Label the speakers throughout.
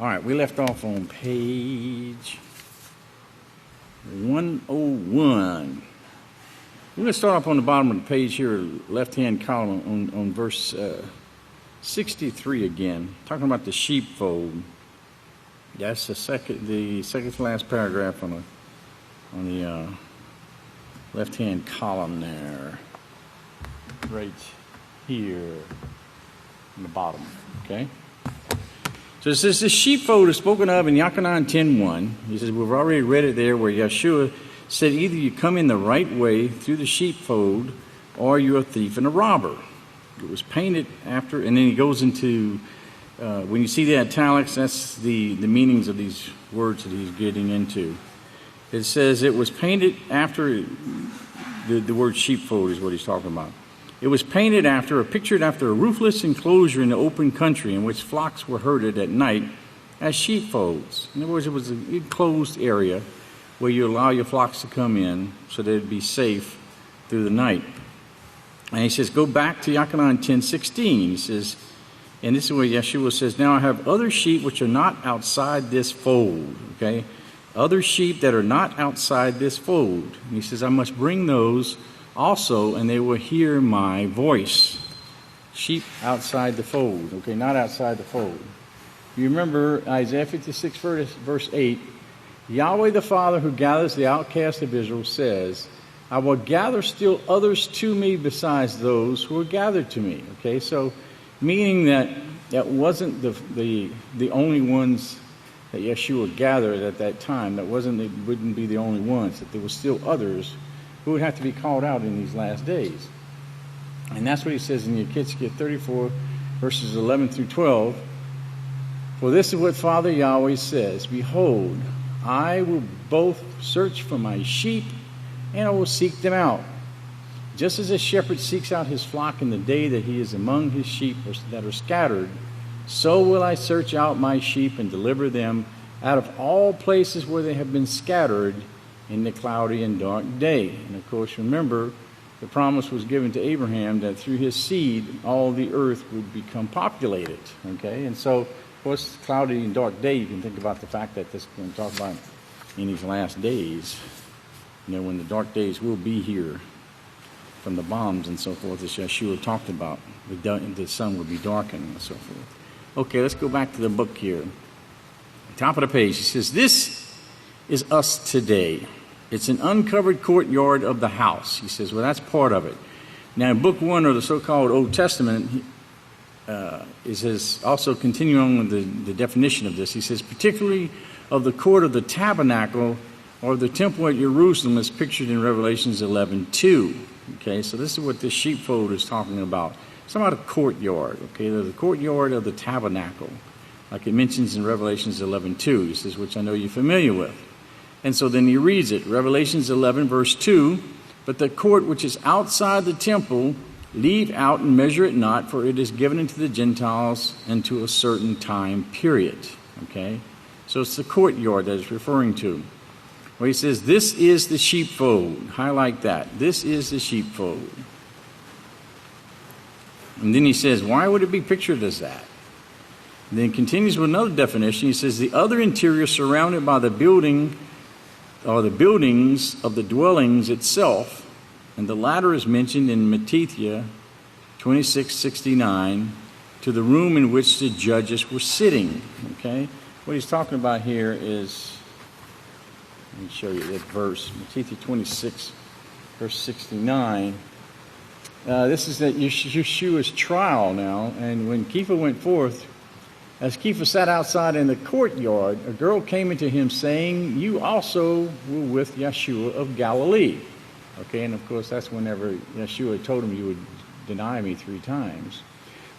Speaker 1: All right, we left off on page 101. We're going to start off on the bottom of the page here, left-hand column, on verse 63 again, talking about the sheepfold. That's the second to last paragraph on the left-hand column there, right here in the bottom. Okay. So it says, this sheepfold is spoken of in Yochanan 10:1. He says, we've already read it there where Yeshua said, either you come in the right way through the sheepfold or you're a thief and a robber. It was painted after, and then he goes into, when you see the italics, that's the meanings of these words that he's getting into. It says it was painted after, the word sheepfold is what he's talking about. It was painted after, or pictured after, a roofless enclosure in the open country in which flocks were herded at night as sheepfolds. In other words, it was an enclosed area where you allow your flocks to come in so that it'd be safe through the night. And he says, go back to Yochanan 10:16. He says, and this is where Yeshua says, now I have other sheep which are not outside this fold. Okay? Other sheep that are not outside this fold. And he says, I must bring those also, and they will hear my voice. Sheep outside the fold. Okay, not outside the fold. You remember Isaiah 56 verse 8, Yahweh the Father who gathers the outcast of Israel says, I will gather still others to me besides those who are gathered to me. Okay, so meaning that wasn't the only ones that Yeshua gathered at that time. That wouldn't be the only ones. That there were still others who would have to be called out in these last days. And that's what he says in Yehezkel 34 verses 11 through 12. For this is what Father Yahweh says, behold, I will both search for my sheep and I will seek them out. Just as a shepherd seeks out his flock in the day that he is among his sheep that are scattered, so will I search out my sheep and deliver them out of all places where they have been scattered in the cloudy and dark day. And of course, remember, the promise was given to Abraham that through his seed, all the earth would become populated. Okay, and so, of course, cloudy and dark day, you can think about the fact that this is going to talk about in these last days, when the dark days will be here from the bombs and so forth, as Yeshua talked about. The sun will be darkened and so forth. Okay, let's go back to the book here. Top of the page, he says, this is us today. It's an uncovered courtyard of the house. He says, well, that's part of it. Now, in Book 1, or the so-called Old Testament, it says, also continuing on with the definition of this, he says, particularly of the court of the tabernacle or the temple at Jerusalem as pictured in Revelations 11:2. Okay, so this is what this sheepfold is talking about. It's talking about a courtyard. Okay, the courtyard of the tabernacle, like it mentions in Revelations 11:2. He says, which I know you're familiar with. And so then he reads it, Revelations 11, verse 2, but the court which is outside the temple, leave out and measure it not, for it is given unto the Gentiles unto a certain time period. Okay? So it's the courtyard that it's referring to. Well, he says, this is the sheepfold. Highlight that. This is the sheepfold. And then he says, why would it be pictured as that? And then continues with another definition. He says, the other interior surrounded by the building, or the buildings of the dwellings itself, and the latter is mentioned in Matthew 26:69, to the room in which the judges were sitting. Okay, what he's talking about here is, let me show you that verse, Matthew 26, verse 69. This is that Yeshua's trial now, and when Kepha went forth, as Kepha sat outside in the courtyard, a girl came into him saying, you also were with Yeshua of Galilee. Okay, and of course that's whenever Yeshua told him you would deny me 3 times.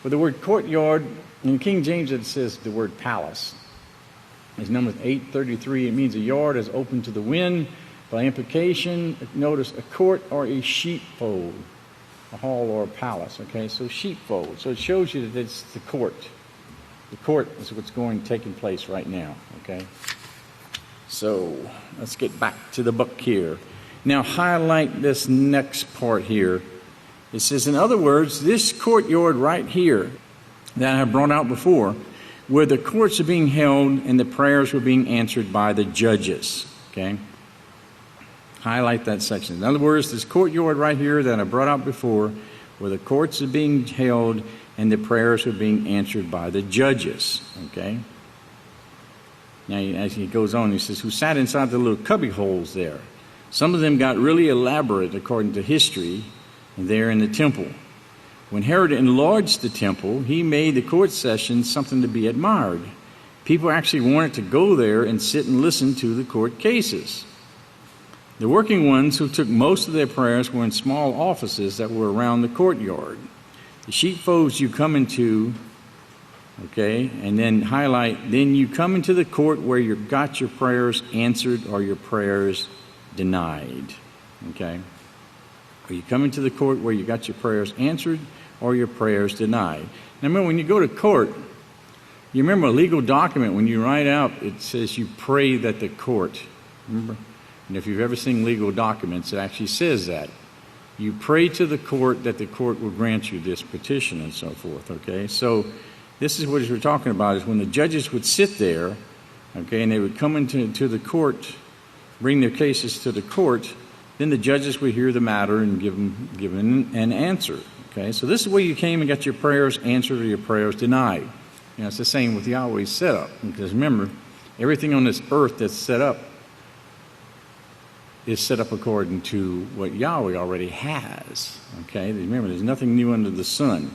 Speaker 1: But the word courtyard, in King James it says the word palace. It's number 833. It means a yard is open to the wind. By implication, notice a court or a sheepfold, a hall or a palace. Okay, so sheepfold. So it shows you that it's the court. The court is what's taking place right now, okay? So let's get back to the book here. Now highlight this next part here. It says, in other words, this courtyard right here that I have brought out before where the courts are being held and the prayers were being answered by the judges. Okay? Highlight that section. In other words, this courtyard right here that I brought out before, where the courts are being held and the prayers are being answered by the judges. Okay? Now, as he goes on, he says, who sat inside the little cubby holes there. Some of them got really elaborate, according to history, there in the temple. When Herod enlarged the temple, he made the court sessions something to be admired. People actually wanted to go there and sit and listen to the court cases. The working ones who took most of their prayers were in small offices that were around the courtyard. The sheepfolds you come into, okay, and then highlight, then you come into the court where you got your prayers answered or your prayers denied. Okay? Or you come into the court where you got your prayers answered or your prayers denied. Now remember, when you go to court, you remember a legal document, when you write out, it says you pray that the court, remember? And if you've ever seen legal documents, it actually says that. You pray to the court that the court will grant you this petition and so forth, okay? So this is what we're talking about, is when the judges would sit there, okay, and they would come into the court, bring their cases to the court, then the judges would hear the matter and give an answer, okay? So this is where you came and got your prayers answered or your prayers denied. You know, it's the same with Yahweh's setup, because remember, everything on this earth that's set up is set up according to what Yahweh already has, okay? Remember, there's nothing new under the sun.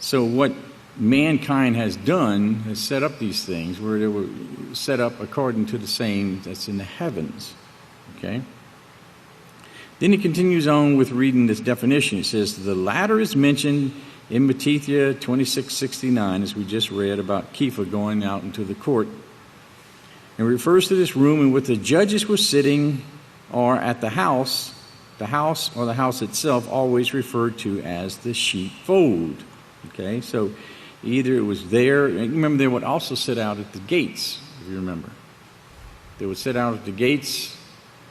Speaker 1: So what mankind has done is set up these things where they were set up according to the same that's in the heavens, okay? Then he continues on with reading this definition. He says, the latter is mentioned in Matthew 26:69, as we just read about Kepha going out into the court. And refers to this room in which the judges were sitting, or at the house or the house itself, always referred to as the sheepfold. Okay, so either it was there, remember they would also sit out at the gates, if you remember. They would sit out at the gates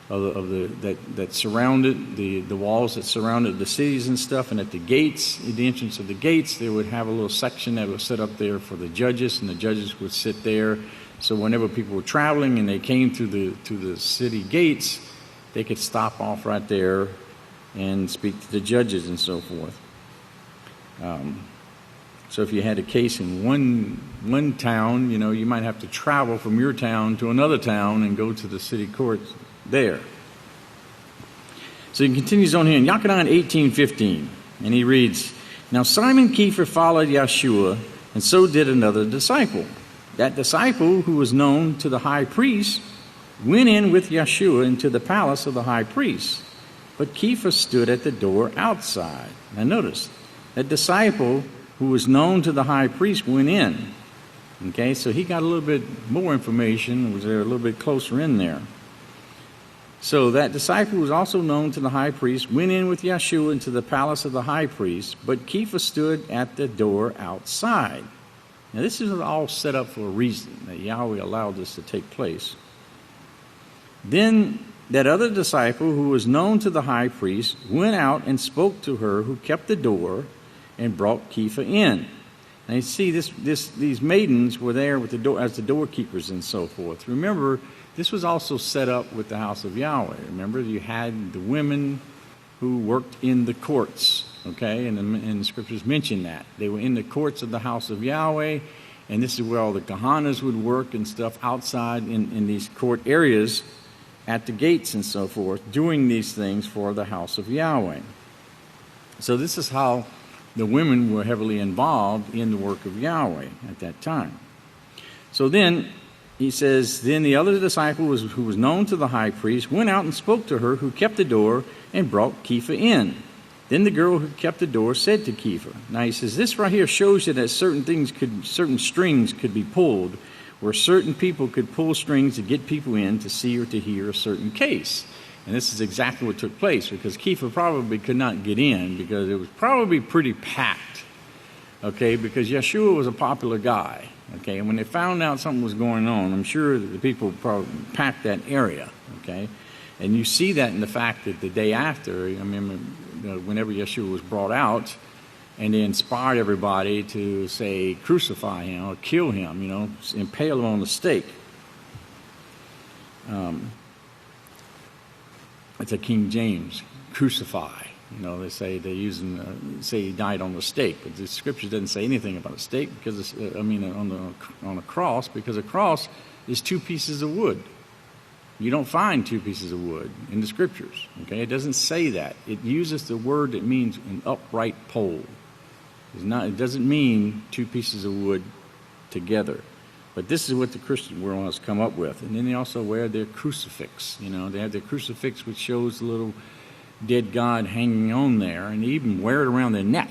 Speaker 1: that surrounded the walls that surrounded the cities and stuff, and at the gates, at the entrance of the gates, they would have a little section that was set up there for the judges, and the judges would sit there. So whenever people were traveling and they came to the city gates, they could stop off right there and speak to the judges and so forth. So if you had a case in one town, you know, you might have to travel from your town to another town and go to the city courts there. So he continues on here in Yochanan 18:15, and he reads, now Simon Kepha followed Yeshua, and so did another disciple. That disciple, who was known to the high priest, went in with Yeshua into the palace of the high priest. But Kepha stood at the door outside. Now notice, that disciple who was known to the high priest went in. Okay, so he got a little bit more information, was there a little bit closer in there. So that disciple who was also known to the high priest went in with Yeshua into the palace of the high priest, but Kepha stood at the door outside. Now this is all set up for a reason, that Yahweh allowed this to take place. Then that other disciple who was known to the high priest went out and spoke to her who kept the door and brought Kepha in. Now you see these maidens were there with the door as the doorkeepers and so forth. Remember, this was also set up with the house of Yahweh. Remember, you had the women who worked in the courts, okay? And the scriptures mention that. They were in the courts of the house of Yahweh, and this is where all the kahanas would work and stuff outside in these court areas at the gates and so forth, doing these things for the house of Yahweh. So this is how the women were heavily involved in the work of Yahweh at that time. So then, he says, then the other disciple who was known to the high priest went out and spoke to her who kept the door and brought Kepha in. Then the girl who kept the door said to Kepha. Now he says, this right here shows you that certain strings could be pulled, where certain people could pull strings to get people in to see or to hear a certain case. And this is exactly what took place, because Kepha probably could not get in because it was probably pretty packed, okay, because Yeshua was a popular guy, okay, and when they found out something was going on, I'm sure that the people probably packed that area, okay, and you see that in the fact that the day after, I remember, whenever Yeshua was brought out, and they inspired everybody to say, crucify him or kill him, impale him on the stake. It's a King James, crucify. They say say he died on the stake, but the scripture doesn't say anything about a stake because on a cross, because a cross is two pieces of wood. You don't find two pieces of wood in the scriptures. Okay, it doesn't say that. It uses the word that means an upright pole. It doesn't mean two pieces of wood together. But this is what the Christian world has come up with. And then they also wear their crucifix. They have their crucifix, which shows the little dead God hanging on there, and they even wear it around their neck,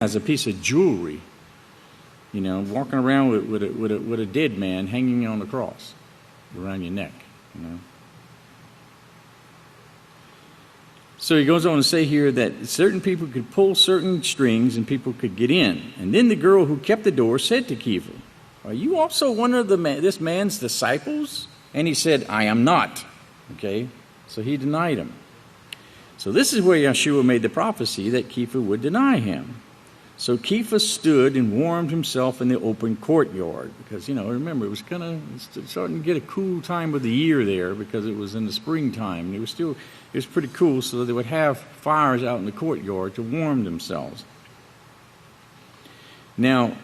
Speaker 1: as a piece of jewelry. Walking around with a dead man hanging on the cross around your neck. So he goes on to say here that certain people could pull certain strings and people could get in. And then the girl who kept the door said to Kepha, "Are you also one of this man's disciples?" And he said, "I am not." Okay, so he denied him. So this is where Yeshua made the prophecy that Kepha would deny him. So Kepha stood and warmed himself in the open courtyard because, remember, it was starting to get a cool time of the year there because it was in the springtime. It was pretty cool, so they would have fires out in the courtyard to warm themselves. Now,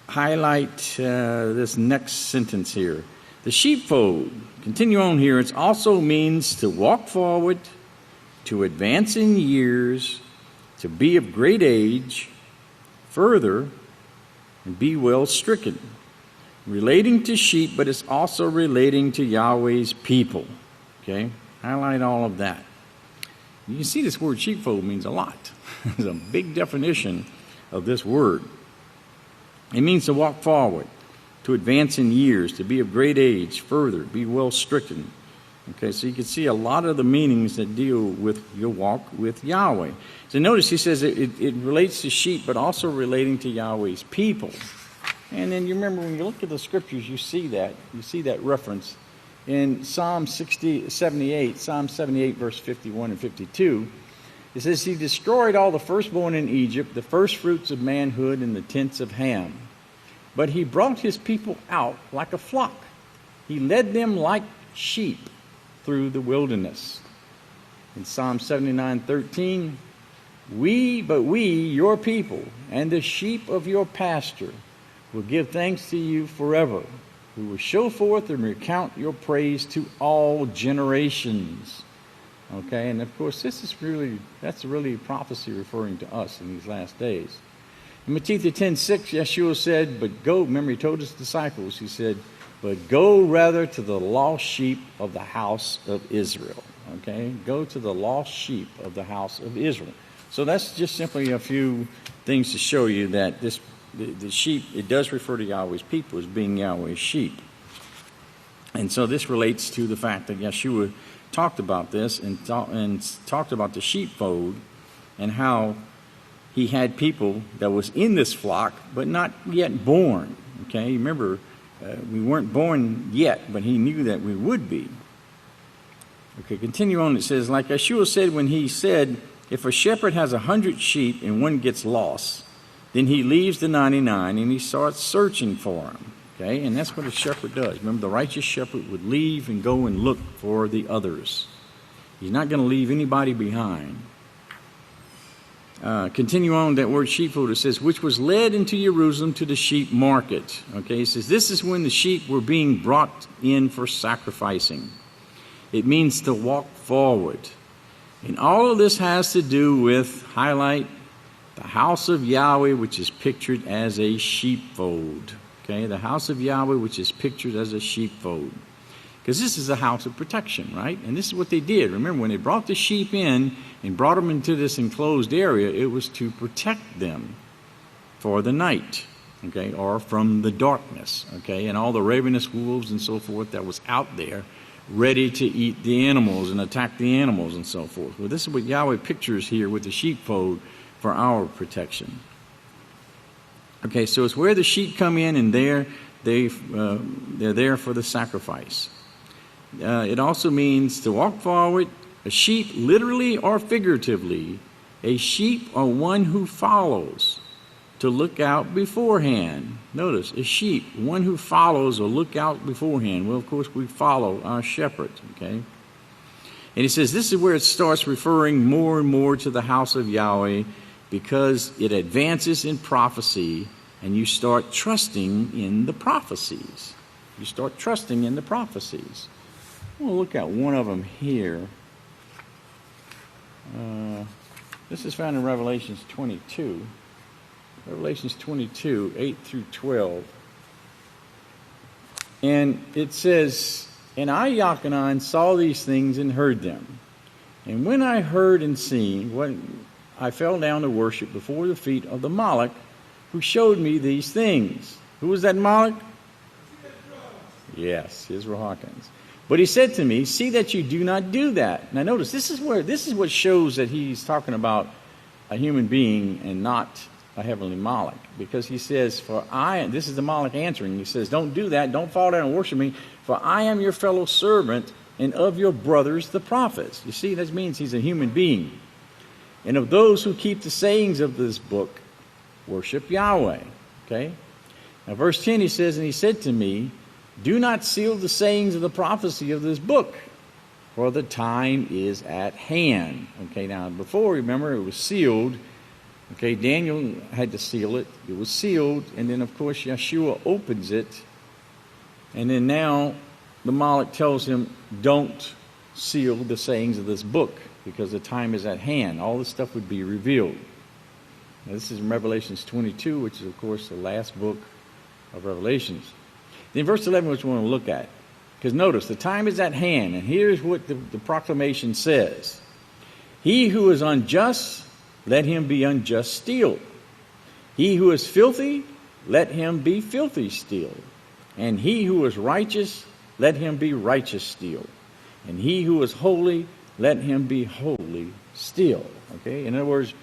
Speaker 1: highlight this next sentence here. The sheepfold, continue on here, it also means to walk forward, to advance in years, to be of great age, further, and be well stricken. Relating to sheep, but it's also relating to Yahweh's people. Okay? Highlight all of that. You can see this word sheepfold means a lot. There's a big definition of this word. It means to walk forward, to advance in years, to be of great age, further, be well stricken. Okay, so you can see a lot of the meanings that deal with your walk with Yahweh. So notice he says it relates to sheep, but also relating to Yahweh's people. And then you remember when you look at the scriptures, you see that reference. In Psalm 78, verse 51 and 52, it says, "He destroyed all the firstborn in Egypt, the firstfruits of manhood in the tents of Ham. But he brought his people out like a flock. He led them like sheep through the wilderness." In Psalm 79:13, we, your people, and the sheep of your pasture, will give thanks to you forever. We will show forth and recount your praise to all generations." Okay, and of course, that's really prophecy referring to us in these last days. In Matthew 10:6, Yeshua said, "But go," remember he told his disciples, he said, "But go rather to the lost sheep of the house of Israel." Okay, go to the lost sheep of the house of Israel. So that's just simply a few things to show you that the sheep, it does refer to Yahweh's people as being Yahweh's sheep. And so this relates to the fact that Yeshua talked about this and talked about the sheepfold and how he had people that was in this flock but not yet born. Okay, remember, we weren't born yet, but he knew that we would be. Okay, continue on. It says, like Yeshua said when he said, "If a shepherd has 100 sheep and one gets lost, then he leaves the 99 and he starts searching for him." Okay, and that's what a shepherd does. Remember, the righteous shepherd would leave and go and look for the others. He's not going to leave anybody behind. Continue on that word sheepfold. It says, "which was led into Jerusalem to the sheep market." Okay, it says this is when the sheep were being brought in for sacrificing. It means to walk forward. And all of this has to do with, highlight, the house of Yahweh, which is pictured as a sheepfold. Okay, the house of Yahweh, which is pictured as a sheepfold. Because this is a house of protection, right? And this is what they did. Remember, when they brought the sheep in and brought them into this enclosed area, it was to protect them for the night, okay, or from the darkness, okay, and all the ravenous wolves and so forth that was out there ready to eat the animals and attack the animals and so forth. Well, this is what Yahweh pictures here with the sheepfold for our protection. Okay, so it's where the sheep come in and they're there for the sacrifice. It also means to walk forward. A sheep, literally or figuratively, A sheep or one who follows to look out beforehand. Notice, a sheep, one who follows or look out beforehand. Well, of course, we follow our shepherd, okay? And he says this is where it starts referring more and more to the house of Yahweh, because it advances in prophecy and you start trusting in the prophecies. You start trusting in the prophecies. We'll look at one of them here. This is found in Revelations 22. Revelations 22, 8 through 12. And it says, "And I, Yochanan, saw these things and heard them. And when I heard and seen, when I fell down to worship before the feet of the Moloch, who showed me these things." Who was that Moloch? Yes, Yisrayl Hawkins. "But he said to me, see that you do not do that." Now notice, this is what shows that he's talking about a human being and not a heavenly Moloch. Because he says, this is the Moloch answering, he says, "Don't do that, don't fall down and worship me, for I am your fellow servant and of your brothers the prophets." You see, that means he's a human being. "And of those who keep the sayings of this book, worship Yahweh." Okay? Now verse 10 he says, "And he said to me, do not seal the sayings of the prophecy of this book, for the time is at hand." Okay, now before, remember, it was sealed. Okay, Daniel had to seal it. It was sealed, and then of course Yeshua opens it. And then now the Moloch tells him, don't seal the sayings of this book, because the time is at hand. All this stuff would be revealed. Now, this is in Revelations 22, which is of course the last book of Revelations. Then verse 11, which we want to look at. Because notice, the time is at hand, and here's what the proclamation says. "He who is unjust, let him be unjust still. He who is filthy, let him be filthy still. And he who is righteous, let him be righteous still. And he who is holy, let him be holy still." Okay, in other words,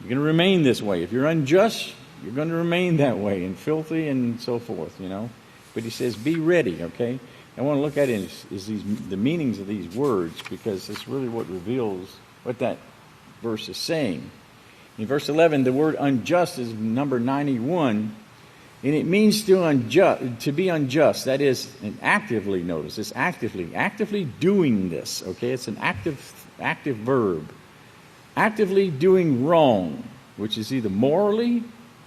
Speaker 1: you're going to remain this way. If you're unjust, you're going to remain that way, and filthy and so forth, you know. But he says, be ready, okay? I want to look at it is the meanings of these words, because it's really what reveals what that verse is saying. In verse 11, the word unjust is number 91, and it means to be unjust. That is, and actively, notice, it's actively doing this, okay? It's an active verb. Actively doing wrong, which is either morally,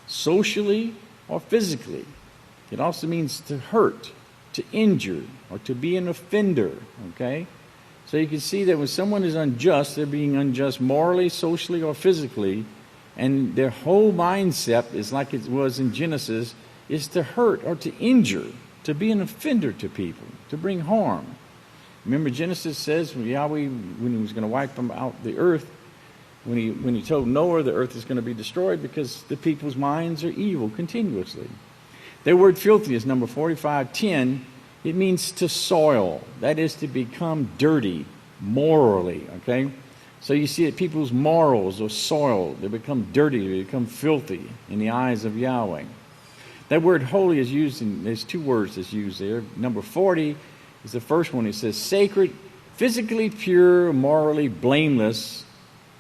Speaker 1: socially, or physically. It also means to hurt, to injure, or to be an offender, okay? So you can see that when someone is unjust, they're being unjust morally, socially, or physically, and their whole mindset is like it was in Genesis, is to hurt or to injure, to be an offender to people, to bring harm. Remember, Genesis says when Yahweh, when he was going to wipe them out the earth, when he told Noah the earth is going to be destroyed because the people's minds are evil continuously. Their word filthy is number 4510. It means to soil. That is to become dirty morally, okay? So you see that people's morals are soiled. They become dirty. They become filthy in the eyes of Yahweh. That word holy is used there's two words that's used there. Number 40 is the first one. It says sacred, physically pure, morally blameless,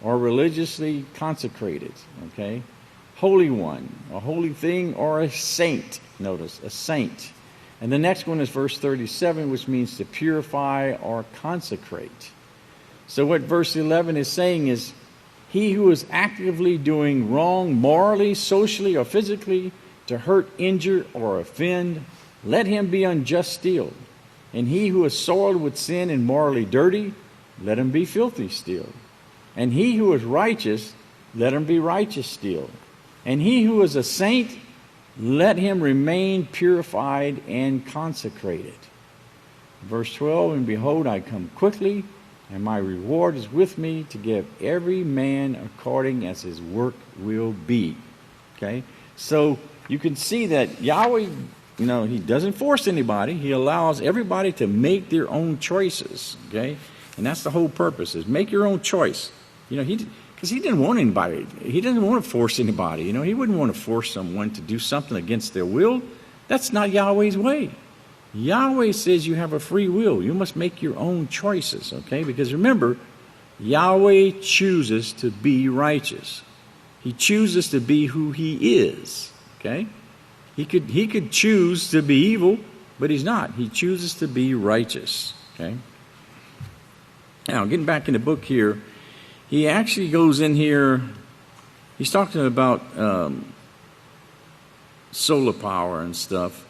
Speaker 1: or religiously consecrated, okay? Holy one, a holy thing, or a saint. Notice, a saint. And the next one is verse 37, which means to purify or consecrate. So what verse 11 is saying is, he who is actively doing wrong morally, socially, or physically to hurt, injure, or offend, let him be unjust still. And he who is soiled with sin and morally dirty, let him be filthy still. And he who is righteous, let him be righteous still. And he who is a saint, let him remain purified and consecrated. Verse 12, and behold, I come quickly, and my reward is with me to give every man according as his work will be. Okay? So you can see that Yahweh, he doesn't force anybody. He allows everybody to make their own choices. Okay? And that's the whole purpose, is make your own choice. Because he didn't want anybody. He didn't want to force anybody. He wouldn't want to force someone to do something against their will. That's not Yahweh's way. Yahweh says you have a free will. You must make your own choices, okay? Because remember, Yahweh chooses to be righteous. He chooses to be who he is. Okay? He could choose to be evil, but he's not. He chooses to be righteous. Okay? Now, getting back in the book here, he actually goes in here, he's talking about solar power and stuff.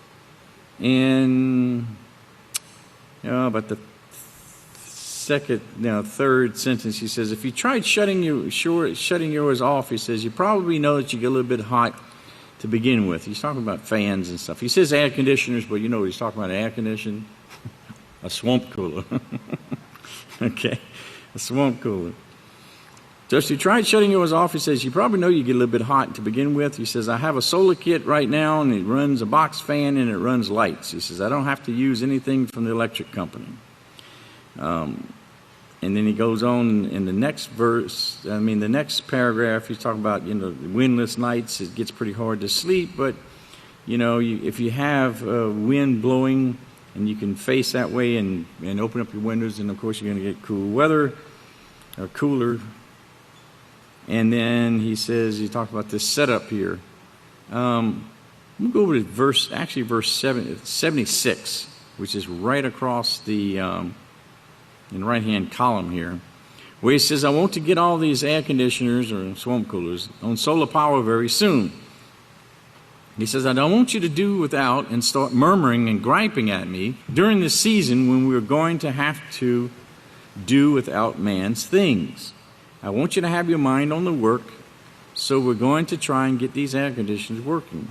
Speaker 1: And about the third sentence, he says, if you tried shutting yours off, he says, you probably know that you get a little bit hot to begin with. He's talking about fans and stuff. He says air conditioners, but you know what he's talking about, air conditioning? A swamp cooler. Okay, a swamp cooler. So if you tried shutting yours off, he says, you probably know you get a little bit hot to begin with. He says, I have a solar kit right now, and it runs a box fan, and it runs lights. He says, I don't have to use anything from the electric company. And then he goes on in the next the next paragraph, he's talking about, windless nights. It gets pretty hard to sleep, but, if you have wind blowing and you can face that way and open up your windows, and of course you're going to get cool weather or cooler. And then he says, he talks about this setup here. We'll go over to verse 76, which is right across the in the right-hand column here, where he says, I want to get all these air conditioners or swamp coolers on solar power very soon. He says, I don't want you to do without and start murmuring and griping at me during the season when we're going to have to do without man's things. I want you to have your mind on the work, so we're going to try and get these air conditioners working.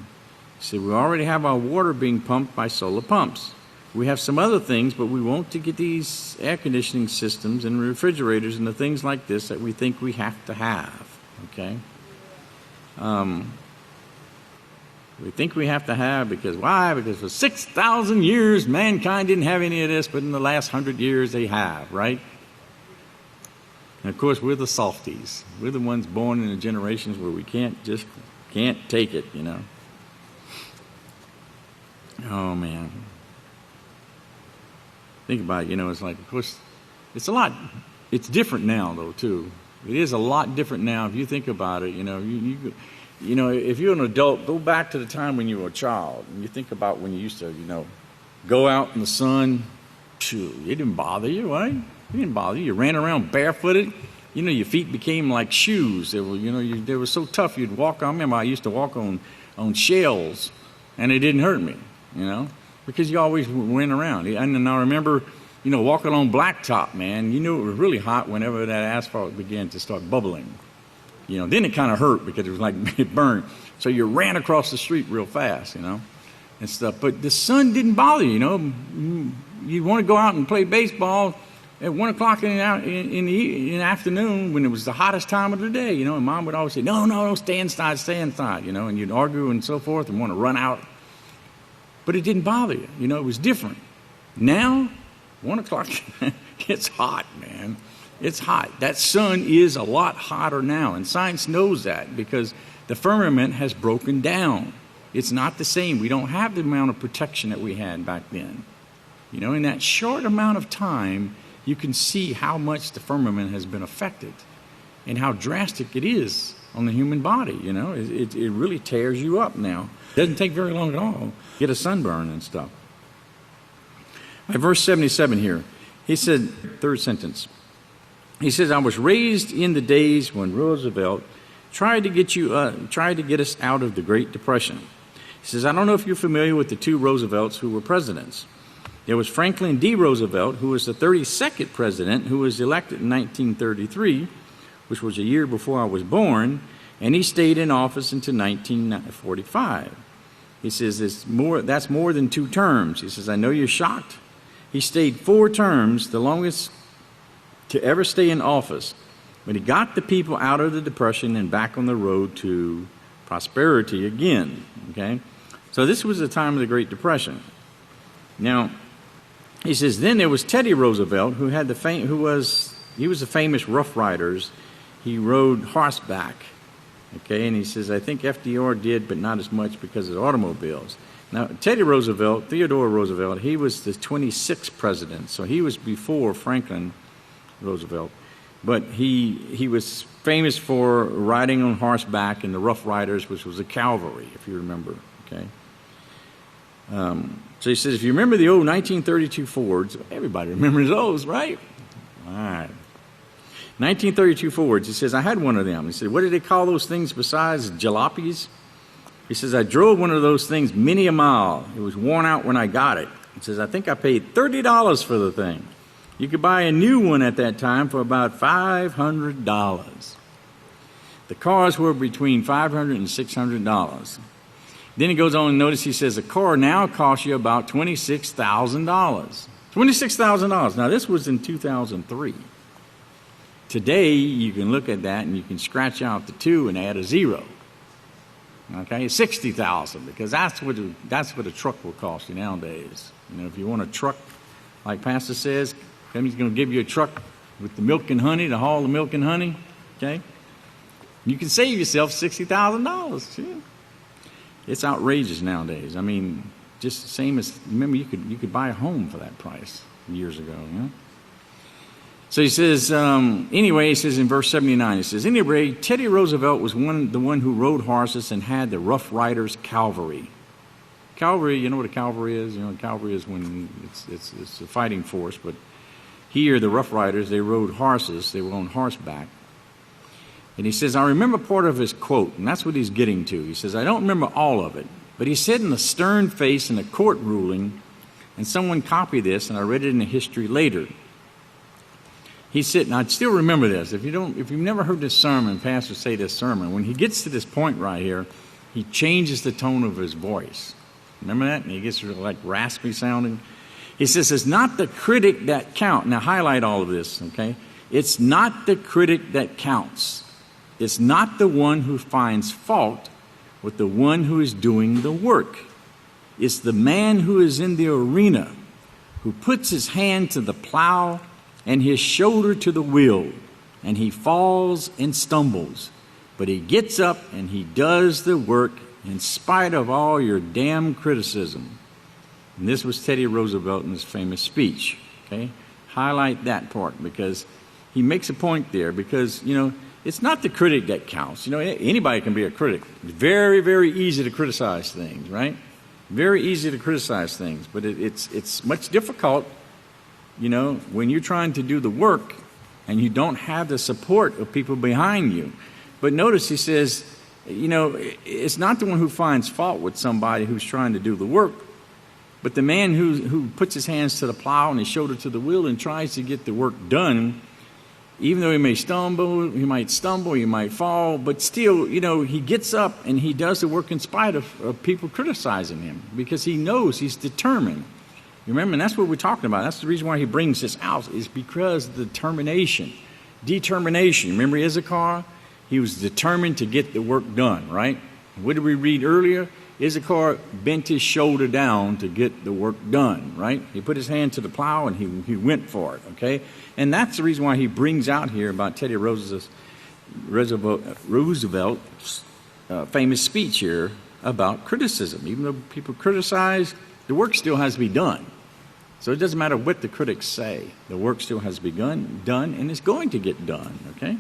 Speaker 1: He said, we already have our water being pumped by solar pumps. We have some other things, but we want to get these air conditioning systems and refrigerators and the things like this that we think we have to have. Okay? We think we have to have because why? Because for 6,000 years, mankind didn't have any of this, but in the last 100 years, they have, right? And of course, we're the softies. We're the ones born in the generations where we can't take it, Oh, man. Think about it, it's like, of course, it's different now, though, too. It is a lot different now if you think about it, if you're an adult, go back to the time when you were a child, and you think about when you used to, go out in the sun, it didn't bother you, right? It didn't bother you. You ran around barefooted. Your feet became like shoes. They were so tough you'd walk on. I remember I used to walk on shells, and it didn't hurt me, because you always went around. And I remember, walking on blacktop, man. You knew it was really hot whenever that asphalt began to start bubbling. Then it kind of hurt because it was like it burned. So you ran across the street real fast, and stuff. But the sun didn't bother you, You want to go out and play baseball at 1 o'clock in the afternoon when it was the hottest time of the day, and Mom would always say, no, stay inside, and you'd argue and so forth and want to run out. But it didn't bother you, it was different. Now, 1 o'clock, it's hot, man. It's hot. That sun is a lot hotter now, and science knows that because the firmament has broken down. It's not the same. We don't have the amount of protection that we had back then. In that short amount of time, you can see how much the firmament has been affected and how drastic it is on the human body, It really tears you up now. It doesn't take very long at all. Get a sunburn and stuff. Verse 77 here, he said, third sentence, he says, I was raised in the days when Roosevelt tried to get us out of the Great Depression. He says, I don't know if you're familiar with the two Roosevelts who were presidents. There was Franklin D. Roosevelt, who was the 32nd president, who was elected in 1933, which was a year before I was born, and he stayed in office until 1945. He says, that's more than 2 terms. He says, I know you're shocked. He stayed 4 terms, the longest to ever stay in office. But he got the people out of the Depression and back on the road to prosperity again. Okay? So this was the time of the Great Depression. Now, he says, then there was Teddy Roosevelt, who was a famous Rough Riders. He rode horseback. Okay, and he says, I think FDR did, but not as much because of automobiles. Now, Theodore Roosevelt, he was the 26th president, so he was before Franklin Roosevelt. But he was famous for riding on horseback in the Rough Riders, which was a cavalry, if you remember. Okay. So he says, if you remember the old 1932 Fords, everybody remembers those, right? All right. 1932 Fords, he says, I had one of them. He said, what did they call those things besides jalopies? He says, I drove one of those things many a mile. It was worn out when I got it. He says, I think I paid $30 for the thing. You could buy a new one at that time for about $500. The cars were between $500 and $600. Then he goes on and notice he says a car now costs you about $26,000. $26,000. Now this was in 2003. Today you can look at that and you can scratch out the 2 and add a 0. Okay, $60,000 because that's what a truck will cost you nowadays. You know, if you want a truck, like Pastor says, he's going to give you a truck with the milk and honey to haul the milk and honey. Okay, you can save yourself $60,000. Yeah. It's outrageous nowadays. I mean, just the same as, remember, you could buy a home for that price years ago. You know? So he says, anyway, he says in verse 79, he says, anyway, Teddy Roosevelt was the one who rode horses and had the Rough Riders cavalry. Cavalry, you know what a cavalry is? You know, cavalry is when it's a fighting force, but here the Rough Riders, they rode horses. They were on horseback. And he says, I remember part of his quote, and that's what he's getting to. He says, I don't remember all of it, but he said in a stern face in a court ruling, and someone copied this, and I read it in the history later. He said, and I still remember this. If you've never heard this sermon, pastor say this sermon, when he gets to this point right here, he changes the tone of his voice. Remember that? And he gets like raspy sounding. He says, it's not the critic that counts. Now highlight all of this, okay? It's not the critic that counts. It's not the one who finds fault with the one who is doing the work. It's the man who is in the arena, who puts his hand to the plow and his shoulder to the wheel, and he falls and stumbles. But he gets up and he does the work in spite of all your damn criticism. And this was Teddy Roosevelt in his famous speech. Okay? Highlight that part because he makes a point there because, you know, it's not the critic that counts. You know, anybody can be a critic. It's very, very easy to criticize things, right? Very easy to criticize things. But it's much difficult, you know, when you're trying to do the work and you don't have the support of people behind you. But notice he says, you know, it's not the one who finds fault with somebody who's trying to do the work, but the man who puts his hands to the plow and his shoulder to the wheel and tries to get the work done. Even though he might stumble, he might fall, but still, you know, he gets up and he does the work in spite of people criticizing him because he knows he's determined. You remember, and that's what we're talking about. That's the reason why he brings this out is because of the determination. Remember Issachar? He was determined to get the work done, right? What did we read earlier? Issachar bent his shoulder down to get the work done, right? He put his hand to the plow and he went for it, okay? And that's the reason why he brings out here about Teddy Roosevelt's famous speech here about criticism. Even though people criticize, the work still has to be done. So it doesn't matter what the critics say. The work still has to be done, and it's going to get done, okay?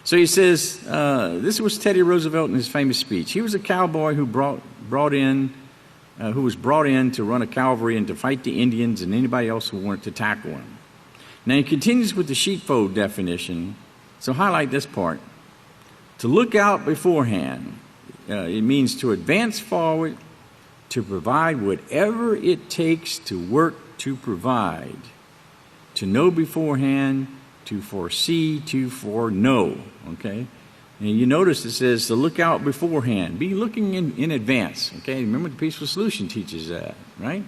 Speaker 1: So he says, this was Teddy Roosevelt in his famous speech. He was a cowboy who was brought in to run a cavalry and to fight the Indians and anybody else who wanted to tackle him. Now he continues with the sheepfold definition. So highlight this part. To look out beforehand. It means to advance forward, to provide whatever it takes to work to provide. To know beforehand, to foresee, to foreknow, okay? And you notice it says to look out beforehand. Be looking in advance, okay? Remember the Peaceful Solution teaches that, right?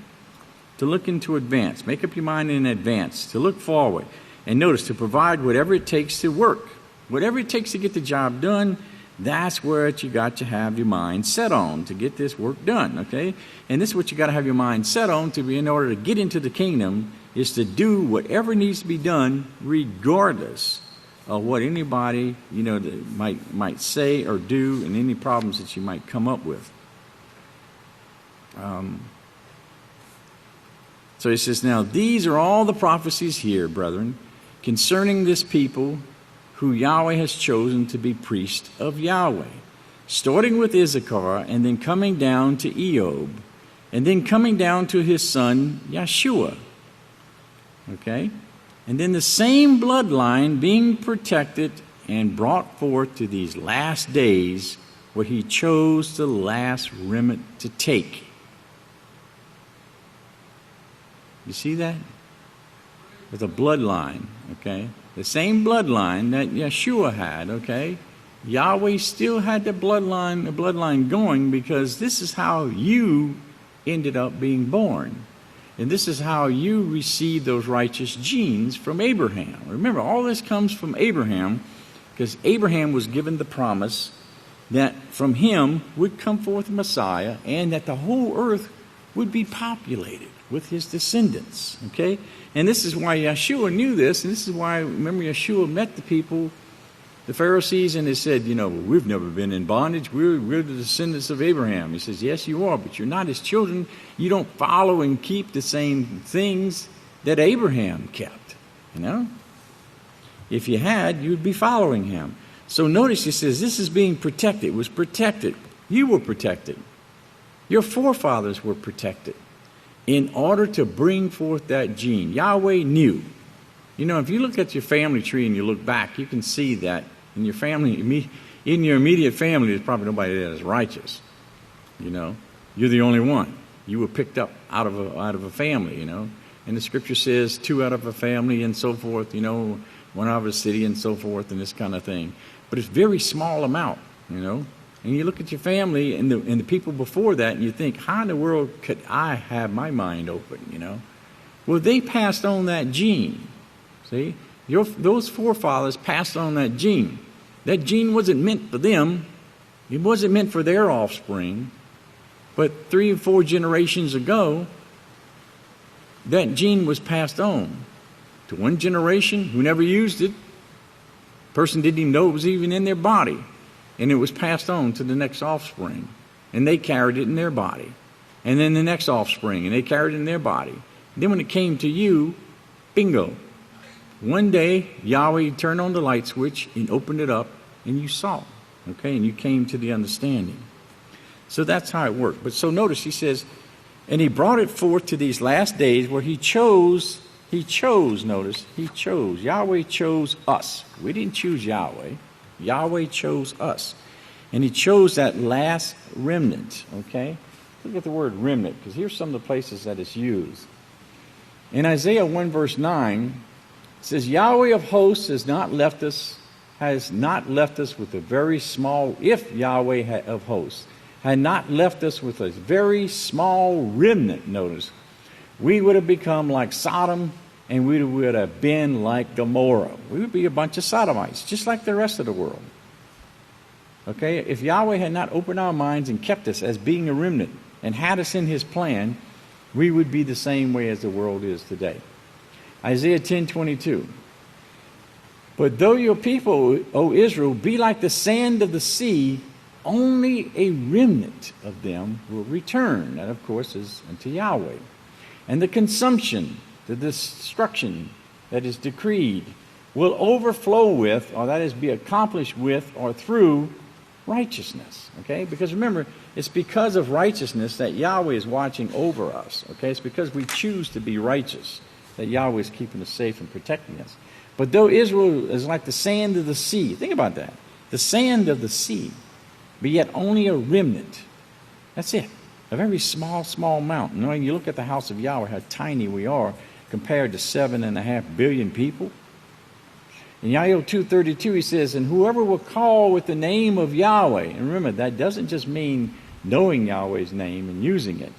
Speaker 1: To look into advance. Make up your mind in advance. To look forward. And notice, to provide whatever it takes to work. Whatever it takes to get the job done, that's where you got to have your mind set on to get this work done, okay? And this is what you got to have your mind set on to be in order to get into the kingdom is to do whatever needs to be done regardless of what anybody, you know, might say or do and any problems that you might come up with. So he says, now these are all the prophecies here, brethren, concerning this people who Yahweh has chosen to be priest of Yahweh, starting with Issachar and then coming down to Eob, and then coming down to his son Yeshua. Okay? And then the same bloodline being protected and brought forth to these last days where he chose the last remnant to take. You see that? With a bloodline, okay? The same bloodline that Yeshua had, okay? Yahweh still had the bloodline going, because this is how you ended up being born. And this is how you received those righteous genes from Abraham. Remember, all this comes from Abraham, because Abraham was given the promise that from him would come forth a Messiah, and that the whole earth would be populated with his descendants. Okay? And this is why Yeshua knew this, and this is why, remember, Yeshua met the people, the Pharisees, and they said, we've never been in bondage. We're the descendants of Abraham. He says, yes, you are, but you're not his children. You don't follow and keep the same things that Abraham kept. If you had, you'd be following him. So notice he says this is being protected. It was protected. You were protected. Your forefathers were protected in order to bring forth that gene. Yahweh knew. If you look at your family tree and you look back, you can see that in your family, in your immediate family, there's probably nobody that is righteous. You're the only one. You were picked up out of a family, And the scripture says 2 out of a family and so forth, 1 out of a city and so forth, and this kind of thing. But it's very small amount, And you look at your family and the people before that, and you think, how in the world could I have my mind open, Well, they passed on that gene. See? Those forefathers passed on that gene. That gene wasn't meant for them. It wasn't meant for their offspring. But 3 or 4 generations ago, that gene was passed on to one generation who never used it. The person didn't even know it was even in their body. And it was passed on to the next offspring. And they carried it in their body. And then the next offspring, and they carried it in their body. And then when it came to you, bingo. One day, Yahweh turned on the light switch and opened it up, and you saw. Okay, and you came to the understanding. So that's how it worked. But so notice, he says, and he brought it forth to these last days where he chose, notice, he chose. Yahweh chose us. We didn't choose Yahweh. Yahweh chose us. And he chose that last remnant, okay? Look at the word remnant, because here's some of the places that it's used. In Isaiah 1 verse 9, it says, Yahweh of hosts has not left us with a very small, if Yahweh of hosts had not left us with a very small remnant, notice, we would have become like Sodom, and we would have been like Gomorrah. We would be a bunch of Sodomites, just like the rest of the world. Okay, if Yahweh had not opened our minds and kept us as being a remnant and had us in his plan, we would be the same way as the world is today. Isaiah 10:22. But though your people, O Israel, be like the sand of the sea, only a remnant of them will return. That, of course, is unto Yahweh. And the consumption, the destruction that is decreed, will overflow with, or that is, be accomplished with, or through righteousness. Okay? Because remember, it's because of righteousness that Yahweh is watching over us. Okay? It's because we choose to be righteous that Yahweh is keeping us safe and protecting us. But though Israel is like the sand of the sea, think about that. The sand of the sea, but yet only a remnant. That's it. A very small, small mountain. When you look at the house of Yahweh, how tiny we are compared to 7.5 billion people. In Yahweh 2:32, he says, and whoever will call with the name of Yahweh, and remember, that doesn't just mean knowing Yahweh's name and using it,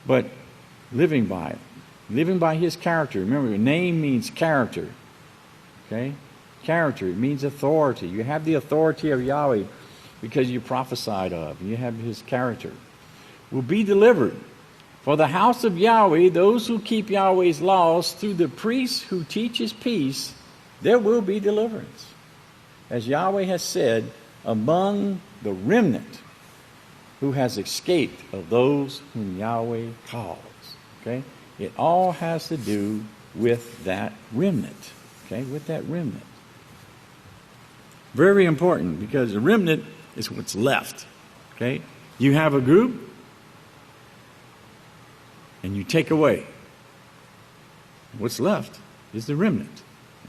Speaker 1: but living by it. Living by his character. Remember, name means character. Okay? Character. It means authority. You have the authority of Yahweh because you prophesied of. You have his character. Will be delivered. For the house of Yahweh, those who keep Yahweh's laws, through the priest who teaches peace, there will be deliverance. As Yahweh has said, among the remnant who has escaped of those whom Yahweh calls. Okay? It all has to do with that remnant. Okay? With that remnant. Very important, because the remnant is what's left. Okay? You have a group, and you take away. What's left is the remnant.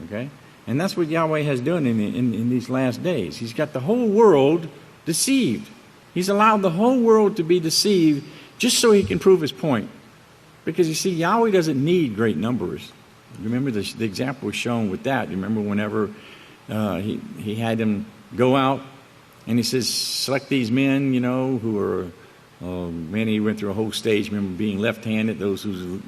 Speaker 1: Okay? And that's what Yahweh has done in these last days. He's got the whole world deceived. He's allowed the whole world to be deceived just so he can prove his point. Because you see, Yahweh doesn't need great numbers. Remember the example was shown with that. You remember whenever he had them go out, and he says, select these men, who are, many went through a whole stage, remember, being left-handed, those who,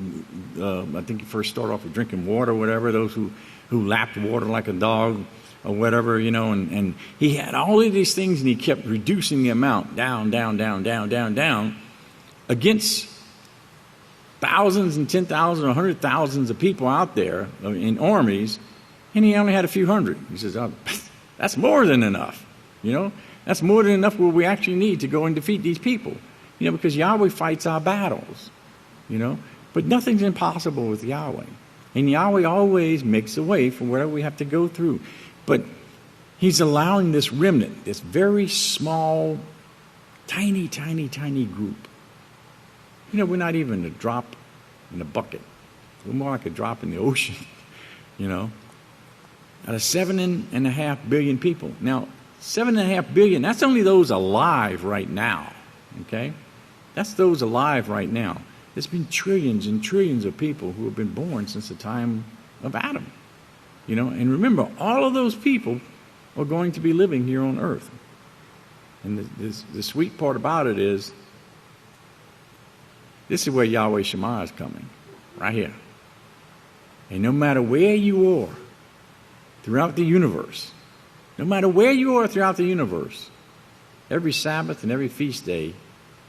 Speaker 1: I think you first start off with drinking water or whatever, those who lapped water like a dog or whatever, and he had all of these things, and he kept reducing the amount down, against thousands and 10,000 or 100,000s of people out there in armies, and he only had a few hundred. He says, oh, that's more than enough, That's more than enough where we actually need to go and defeat these people, because Yahweh fights our battles, But nothing's impossible with Yahweh. And Yahweh always makes a way for whatever we have to go through. But he's allowing this remnant, this very small, tiny group. We're not even a drop in a bucket. We're more like a drop in the ocean, Out of 7.5 billion people. Now, 7.5 billion, that's only those alive right now, okay? That's those alive right now. There's been trillions and trillions of people who have been born since the time of Adam, And remember, all of those people are going to be living here on earth. And the sweet part about it is, this is where Yahweh Shema is coming, right here. And no matter where you are throughout the universe, every Sabbath and every feast day,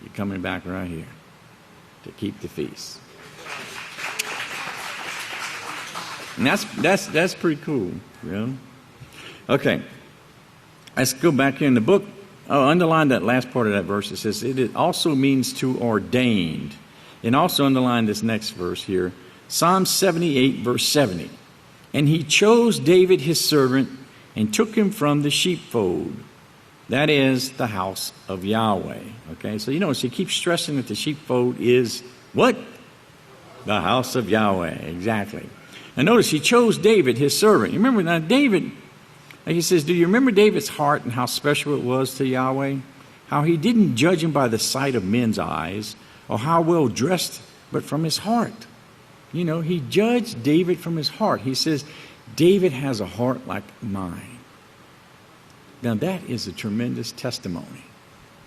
Speaker 1: you're coming back right here to keep the feast. And that's pretty cool, Okay, let's go back here in the book. Oh, underline that last part of that verse. It says, it also means to ordained. And also underline this next verse here. Psalm 78, verse 70. And he chose David his servant and took him from the sheepfold. That is the house of Yahweh. Okay, so so he keeps stressing that the sheepfold is what? The house of Yahweh, exactly. And notice he chose David his servant. You remember now David, like he says, do you remember David's heart and how special it was to Yahweh? How he didn't judge him by the sight of men's eyes or how well dressed, but from his heart. He judged David from his heart. He says, David has a heart like mine. Now that is a tremendous testimony.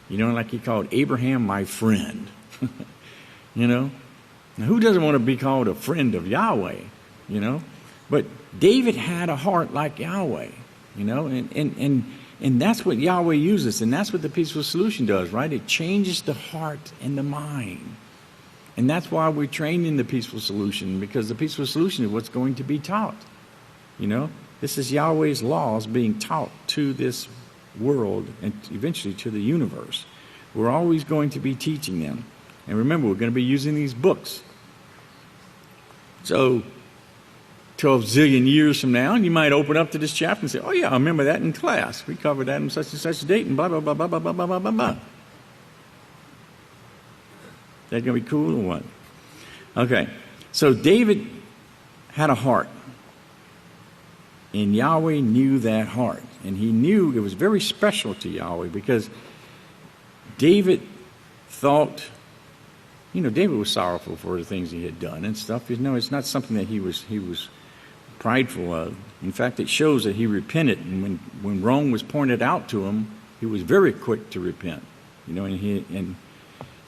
Speaker 1: Like he called Abraham my friend. Now who doesn't want to be called a friend of Yahweh? But David had a heart like Yahweh. And that's what Yahweh uses, and that's what the peaceful solution does, right? It changes the heart and the mind. And that's why we're trained in the peaceful solution, because the peaceful solution is what's going to be taught. This is Yahweh's laws being taught to this world and eventually to the universe. We're always going to be teaching them. And remember, we're going to be using these books. So 12 zillion years from now, you might open up to this chapter and say, oh yeah, I remember that in class. We covered that in such and such a date and blah, blah, blah, blah, blah, blah, blah, blah, blah. That going to be cool or what? Okay, so David had a heart. And Yahweh knew that heart. And he knew it was very special to Yahweh because David thought, David was sorrowful for the things he had done and stuff. It's not something that he was prideful of. In fact, it shows that he repented. And when wrong was pointed out to him, he was very quick to repent. And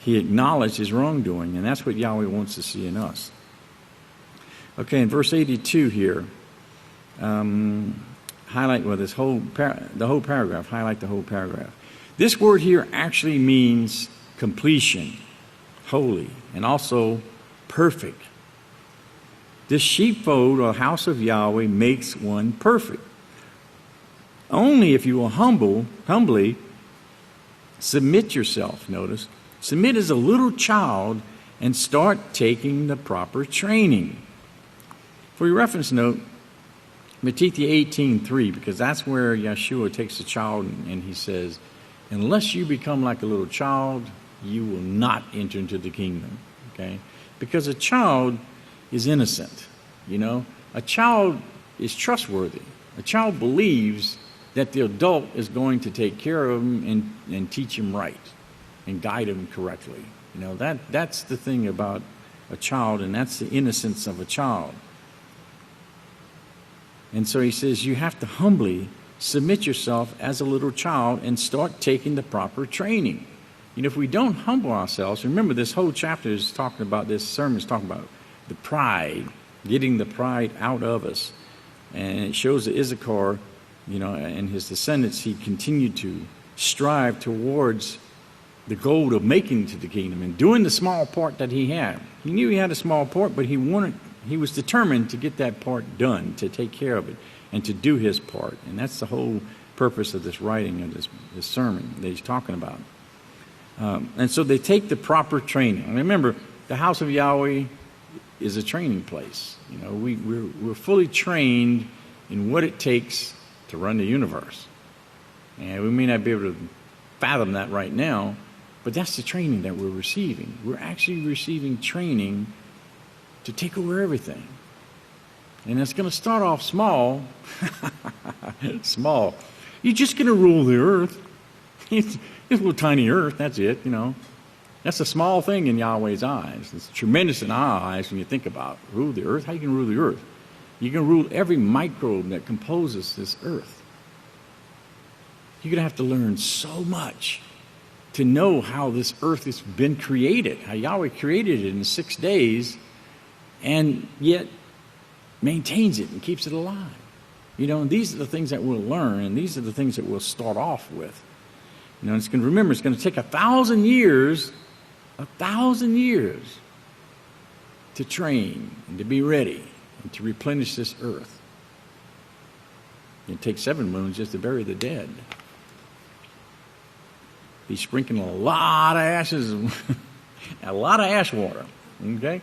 Speaker 1: he acknowledged his wrongdoing. And that's what Yahweh wants to see in us. Okay, in verse 82 here, highlight the whole paragraph. Highlight the whole paragraph. This word here actually means completion, holy, and also perfect. This sheepfold or house of Yahweh makes one perfect. Only if you will humbly submit yourself. Notice, submit as a little child and start taking the proper training. For your reference note, Matthew 18:3, because that's where Yeshua takes the child and he says, unless you become like a little child, you will not enter into the kingdom. Okay? Because a child is innocent. A child is trustworthy. A child believes that the adult is going to take care of him and teach him right and guide him correctly. That's the thing about a child, and that's the innocence of a child. And so he says you have to humbly submit yourself as a little child and start taking the proper training. If we don't humble ourselves, remember this whole chapter is talking about, this sermon is talking about the pride, getting the pride out of us. And it shows that Issachar, and his descendants, he continued to strive towards the goal of making it to the kingdom and doing the small part that he had. He knew he had a small part, but he was determined to get that part done, to take care of it, and to do his part. And that's the whole purpose of this writing, of this sermon that he's talking about. And so they take the proper training. And remember, the house of Yahweh is a training place. We're fully trained in what it takes to run the universe. And we may not be able to fathom that right now, but that's the training that we're receiving. We're actually receiving training to take over everything. And it's going to start off small. Small. You're just going to rule the earth. It's a little tiny earth, that's it, That's a small thing in Yahweh's eyes. It's tremendous in our eyes when you think about rule the earth. How you can rule the earth? You can rule every microbe that composes this earth. You're going to have to learn so much to know how this earth has been created, how Yahweh created it in 6 days and yet maintains it and keeps it alive. And these are the things that we'll learn, and these are the things that we'll start off with. It's going to take 1,000 years, 1,000 years to train and to be ready and to replenish this earth. It takes 7 moons just to bury the dead. Be sprinkling a lot of ashes, a lot of ash water. Okay,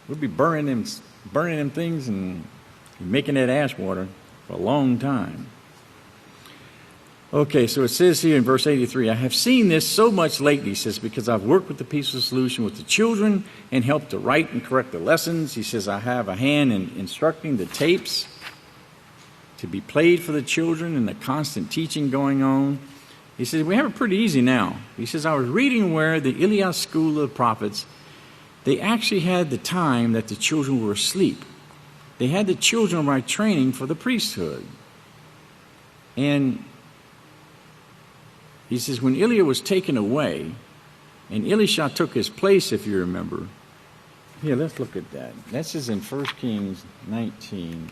Speaker 1: we'll be burning them things and making that ash water for a long time. Okay, so it says here in verse 83, I have seen this so much lately, he says, because I've worked with the Peaceful Solution with the children and helped to write and correct the lessons. He says, I have a hand in instructing the tapes to be played for the children and the constant teaching going on. He says, we have it pretty easy now. He says, I was reading where the Elias school of prophets, they actually had the time that the children were asleep. They had the children write training for the priesthood. And he says, when Eliah was taken away, and Elisha took his place, if you remember. Here, let's look at that. This is in 1 Kings 19.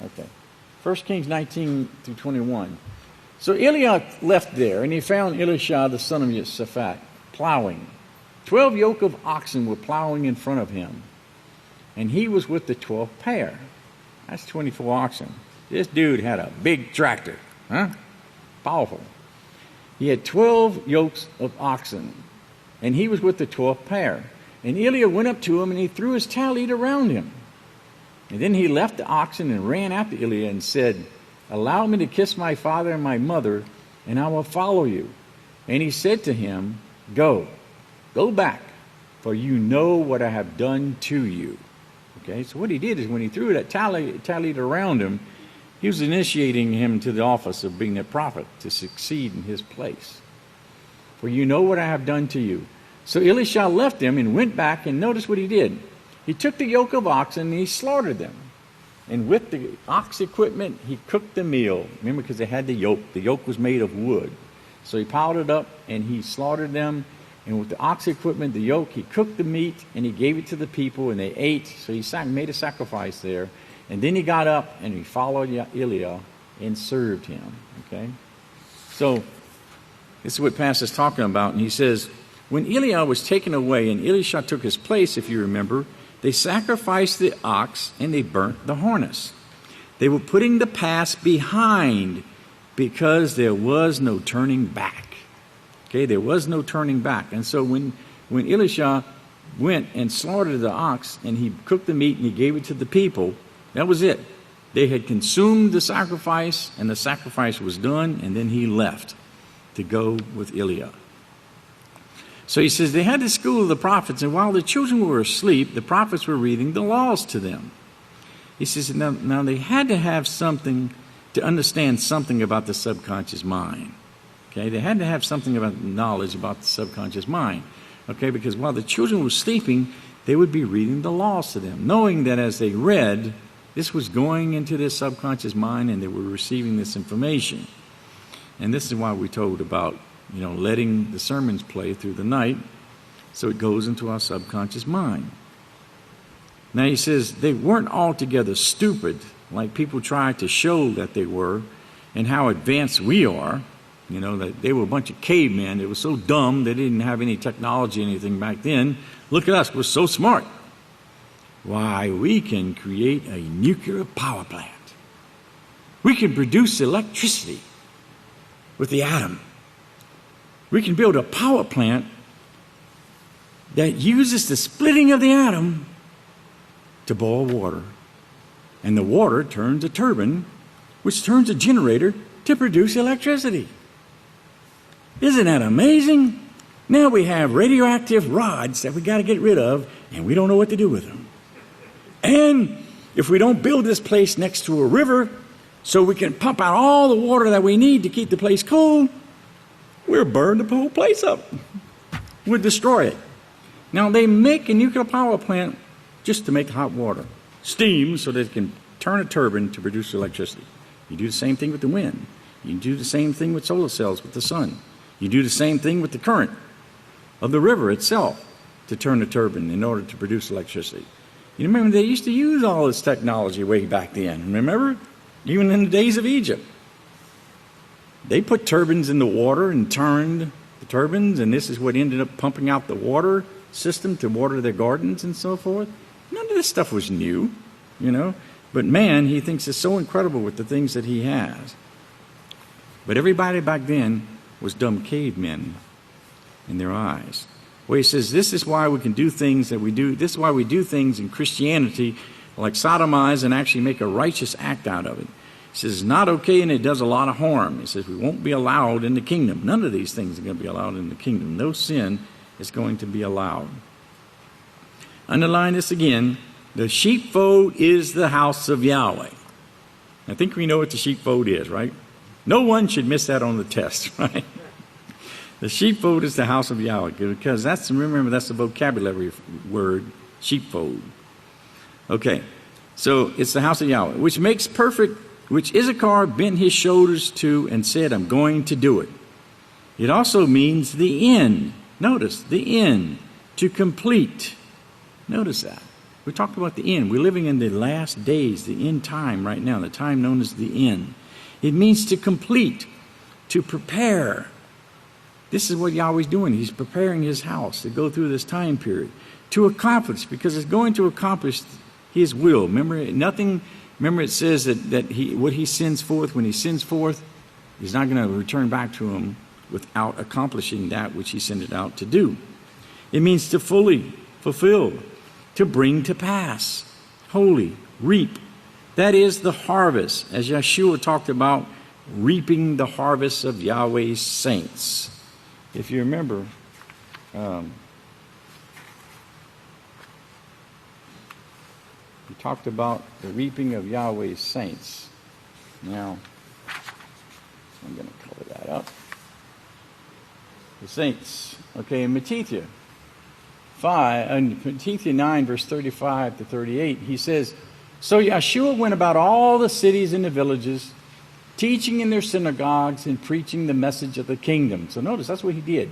Speaker 1: Okay. 1 Kings 19 through 21. So Eliah left there, and he found Elisha, the son of Shaphat, plowing. 12 yoke of oxen were plowing in front of him, and he was with the 12th pair. That's 24 oxen. This dude had a big tractor, Powerful. He had 12 yokes of oxen, and he was with the 12th pair. And Eliah went up to him, and he threw his tallit around him. And then he left the oxen and ran after Eliah and said, allow me to kiss my father and my mother, and I will follow you. And he said to him, go back, for you know what I have done to you. Okay, so what he did is when he threw that tallit around him, he was initiating him to the office of being a prophet to succeed in his place. For you know what I have done to you. So Elisha left him and went back, and notice what he did. He took the yoke of oxen and he slaughtered them. And with the ox equipment, he cooked the meal. Remember, because they had the yoke. The yoke was made of wood. So he piled it up and he slaughtered them. And with the ox equipment, the yoke, he cooked the meat and he gave it to the people and they ate. So he made a sacrifice there. And then he got up and he followed Eliah and served him. Okay? So this is what Pastor's talking about. And he says, when Eliah was taken away and Elisha took his place, if you remember, they sacrificed the ox and they burnt the harness. They were putting the past behind because there was no turning back. Okay, there was no turning back. And so when Elisha went and slaughtered the ox and he cooked the meat and he gave it to the people, That was it. They had consumed the sacrifice, and the sacrifice was done, and then he left to go with Eliab. So he says, they had the school of the prophets, and while the children were asleep, the prophets were reading the laws to them. He says, now they had to have something to understand something about the subconscious mind. Okay, they had to have something about knowledge about the subconscious mind. Okay, because while the children were sleeping, they would be reading the laws to them, knowing that as they read, this was going into their subconscious mind and they were receiving this information. And this is why we told about, letting the sermons play through the night so it goes into our subconscious mind. Now he says they weren't altogether stupid like people try to show that they were and how advanced we are. That they were a bunch of cavemen. They were so dumb they didn't have any technology or anything back then. Look at us, we're so smart. Why, we can create a nuclear power plant. We can produce electricity with the atom. We can build a power plant that uses the splitting of the atom to boil water. And the water turns a turbine, which turns a generator to produce electricity. Isn't that amazing? Now we have radioactive rods that we got to get rid of, and we don't know what to do with them. And if we don't build this place next to a river so we can pump out all the water that we need to keep the place cool, we'll burn the whole place up. We'll destroy it. Now they make a nuclear power plant just to make hot water. Steam so that it can turn a turbine to produce electricity. You do the same thing with the wind. You do the same thing with solar cells with the sun. You do the same thing with the current of the river itself to turn the turbine in order to produce electricity. You remember they used to use all this technology way back then. Remember? Even in the days of Egypt. They put turbines in the water and turned the turbines, and this is what ended up pumping out the water system to water their gardens and so forth. None of this stuff was new, But man, he thinks it's so incredible with the things that he has. But everybody back then was dumb cavemen in their eyes. Well, he says, this is why we can do things that we do. This is why we do things in Christianity like sodomize and actually make a righteous act out of it. He says, it's not okay and it does a lot of harm. He says, we won't be allowed in the kingdom. None of these things are going to be allowed in the kingdom. No sin is going to be allowed. Underline this again. The sheepfold is the house of Yahweh. I think we know what the sheepfold is, right? No one should miss that on the test, right? The sheepfold is the house of Yahweh, because remember, that's the vocabulary word, sheepfold. Okay, so it's the house of Yahweh, which makes perfect, which Issachar bent his shoulders to and said, I'm going to do it. It also means the end. Notice, the end, to complete. Notice that. We talked about the end. We're living in the last days, the end time right now, the time known as the end. It means to complete, to prepare. This is what Yahweh's doing. He's preparing his house to go through this time period. To accomplish, because it's going to accomplish his will. Remember it says that what he sends forth, when he sends forth, he's not going to return back to him without accomplishing that which he sent it out to do. It means to fully fulfill, to bring to pass, wholly, reap. That is the harvest, as Yeshua talked about, reaping the harvest of Yahweh's saints. If you remember, he talked about the reaping of Yahweh's saints. Now, I'm going to cover that up. The saints. Okay, in Matthew 9, verse 35 to 38, he says, so Yeshua went about all the cities and the villages, teaching in their synagogues and preaching the message of the kingdom. So notice, that's what he did.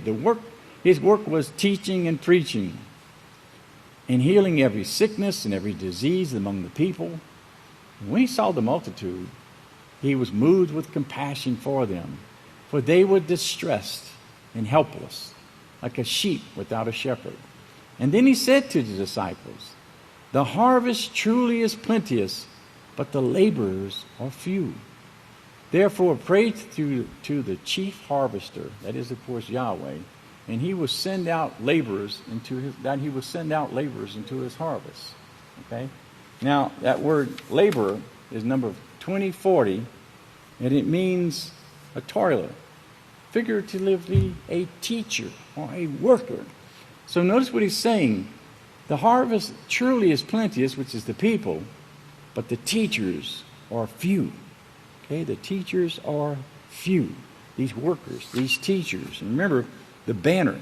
Speaker 1: His work was teaching and preaching and healing every sickness and every disease among the people. And when he saw the multitude, he was moved with compassion for them, for they were distressed and helpless, like a sheep without a shepherd. And then he said to the disciples, the harvest truly is plenteous, but the laborers are few. Therefore pray to the chief harvester, that is, of course, Yahweh, and he will send out laborers into his harvest. Okay? Now, that word laborer is number 2040, and it means a toiler, figuratively a teacher or a worker. So notice what he's saying. The harvest surely is plenteous, which is the people, but the teachers are few. Okay, the teachers are few. These workers, these teachers. And remember, the banner.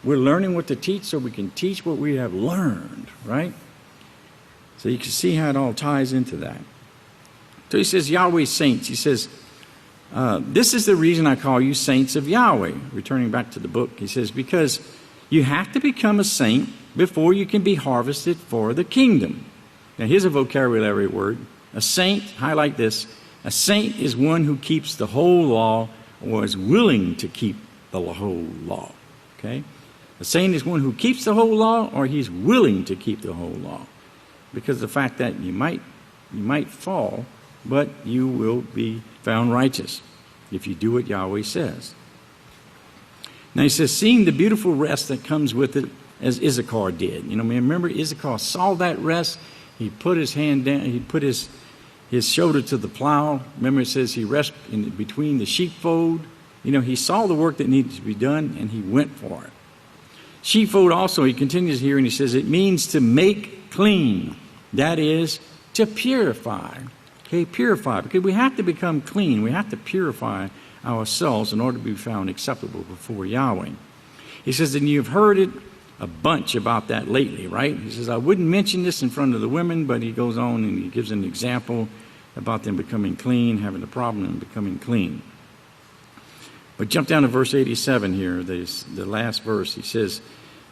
Speaker 1: We're learning what to teach so we can teach what we have learned, right? So you can see how it all ties into that. So he says, Yahweh saints. He says, this is the reason I call you saints of Yahweh. Returning back to the book, he says, because you have to become a saint before you can be harvested for the kingdom. Now here's a vocabulary word. A saint, highlight this. A saint is one who keeps the whole law or is willing to keep the whole law. Okay? A saint is one who keeps the whole law or he's willing to keep the whole law. Because of the fact that you might fall, but you will be found righteous if you do what Yahweh says. Now he says, seeing the beautiful rest that comes with it, as Issachar did. You know, remember Issachar saw that rest. He put his hand down. He put his shoulder to the plow. Remember it says he rested in between the sheepfold. You know, he saw the work that needed to be done, and he went for it. Sheepfold also, he continues here, and he says, it means to make clean. That is, to purify. Okay, purify. Because we have to become clean. We have to purify ourselves in order to be found acceptable before Yahweh. He says, and you've heard it a bunch about that lately, right? He says, I wouldn't mention this in front of the women, but he goes on and he gives an example about them becoming clean, having a problem in becoming clean. But jump down to verse 87 here, the last verse. He says,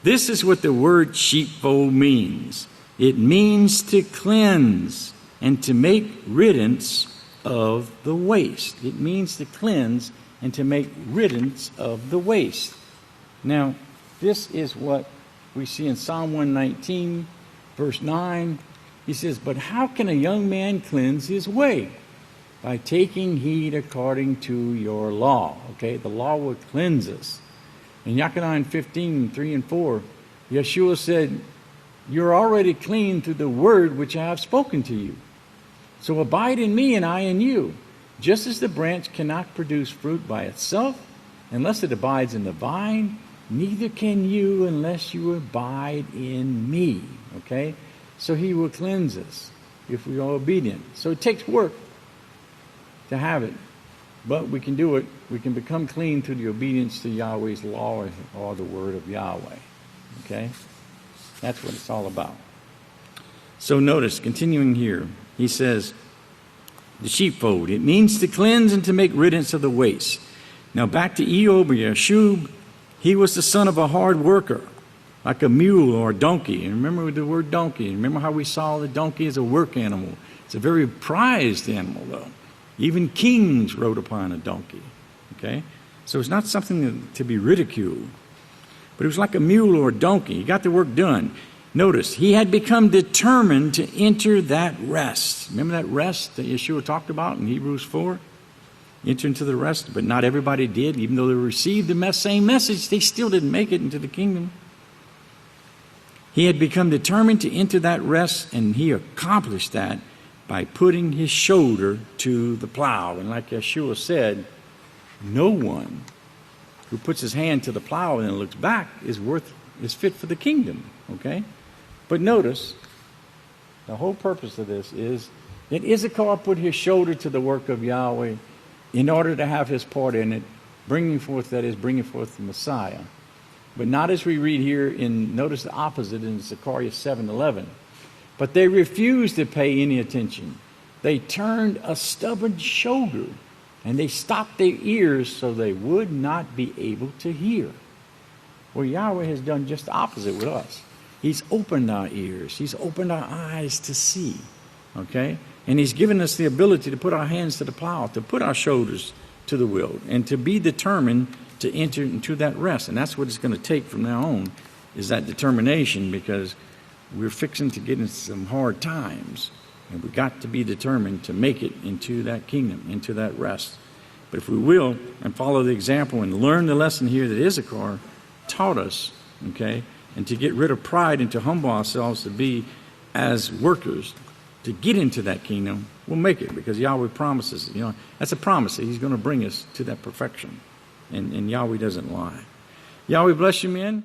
Speaker 1: this is what the word sheepfold means. It means to cleanse and to make riddance of the waste. It means to cleanse and to make riddance of the waste. Now, this is what we see in Psalm 119, verse 9. He says, but how can a young man cleanse his way? By taking heed according to your law. Okay, the law will cleanse us. In Yachanai 15, 3 and 4, Yeshua said, you're already clean through the word which I have spoken to you. So abide in me and I in you. Just as the branch cannot produce fruit by itself unless it abides in the vine, neither can you unless you abide in me. Okay? So he will cleanse us if we are obedient. So it takes work to have it. But we can do it. We can become clean through the obedience to Yahweh's law or the word of Yahweh. Okay? That's what it's all about. So notice, continuing here, he says, the sheepfold, it means to cleanse and to make riddance of the waste. Now back to Eob or Yashub, he was the son of a hard worker, like a mule or a donkey. And remember the word donkey. Remember how we saw the donkey as a work animal. It's a very prized animal, though. Even kings rode upon a donkey. Okay? So it's not something to be ridiculed. But it was like a mule or a donkey. He got the work done. Notice, he had become determined to enter that rest. Remember that rest that Yeshua talked about in Hebrews 4? Enter into the rest, but not everybody did. Even though they received the same message, they still didn't make it into the kingdom. He had become determined to enter that rest, and he accomplished that by putting his shoulder to the plow. And like Yeshua said, no one who puts his hand to the plow and then looks back is fit for the kingdom. Okay? But notice, the whole purpose of this is that Issachar put his shoulder to the work of Yahweh in order to have his part in it, bringing forth the Messiah. But not as we read here notice the opposite in Zechariah 7:11. But they refused to pay any attention. They turned a stubborn shoulder, and they stopped their ears so they would not be able to hear. Well, Yahweh has done just the opposite with us. He's opened our ears. He's opened our eyes to see. Okay? And he's given us the ability to put our hands to the plow, to put our shoulders to the wheel, and to be determined to enter into that rest. And that's what it's going to take from now on, is that determination, because we're fixing to get into some hard times. And we've got to be determined to make it into that kingdom, into that rest. But if we will, and follow the example and learn the lesson here that Issachar taught us, okay, and to get rid of pride and to humble ourselves to be as workers, to get into that kingdom, we'll make it because Yahweh promises. That's a promise that He's going to bring us to that perfection. And Yahweh doesn't lie. Yahweh bless you, men.